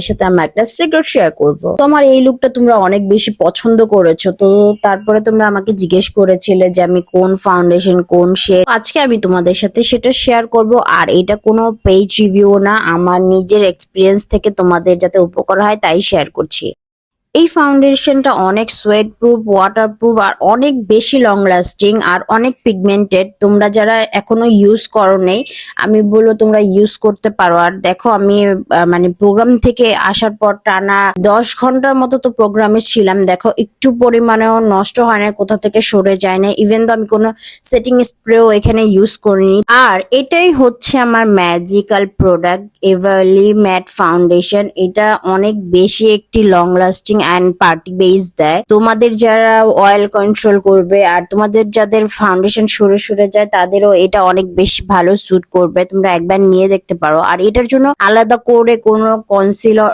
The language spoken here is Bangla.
সাথে আমি একটা সিক্রেট শেয়ার করব। তোমার এই লুকটা তোমরা অনেক বেশি পছন্দ করেছো, তো তারপরে তোমরা আমাকে জিজ্ঞেস করেছিলে যে আমি কোন ফাউন্ডেশন কোন শেড। আজকে আমি তোমাদের সাথে সেটা শেয়ার করব। আর এটা কোনো পেইড রিভিউ না, আমার নিজের এক্সপিরিয়েন্স থেকে তোমাদের যাতে উপকার হয় তাই শেয়ার করছি। এই ফাউন্ডেশনটা অনেক সোয়েট প্রুফ, ওয়াটার প্রুফ আর অনেক বেশি লং লাস্টিং আর অনেক পিগমেন্টেড। তোমরা যারা এখনো ইউজ করো নেই, আমি বলবো তোমরা ইউজ করতে পারো। আর দেখো আমি মানে প্রোগ্রাম থেকে আসার পর টানা 10 ঘন্টার মতো তো প্রোগ্রামে ছিলাম, দেখো একটু পরিমাণেও নষ্ট হয় না, কোথা থেকে সরে যায় না। ইভেন তো আমি কোনো সেটিং স্প্রেও এখানে ইউজ করিনি। আর এটাই হচ্ছে আমার ম্যাজিক্যাল প্রোডাক্ট, এভারলি ম্যাট ফাউন্ডেশন। এটা অনেক বেশি একটি long lasting and party base দেয় তোমাদের যারা অয়েল কন্ট্রোল করবে, আর তোমাদের যাদের ফাউন্ডেশন সরে সরে যায় তাদেরও এটা অনেক বেশি ভালো স্যুট করবে। তোমরা একবার নিয়ে দেখতে পারো। আর এটার জন্য আলাদা করে কোনো কনসিলার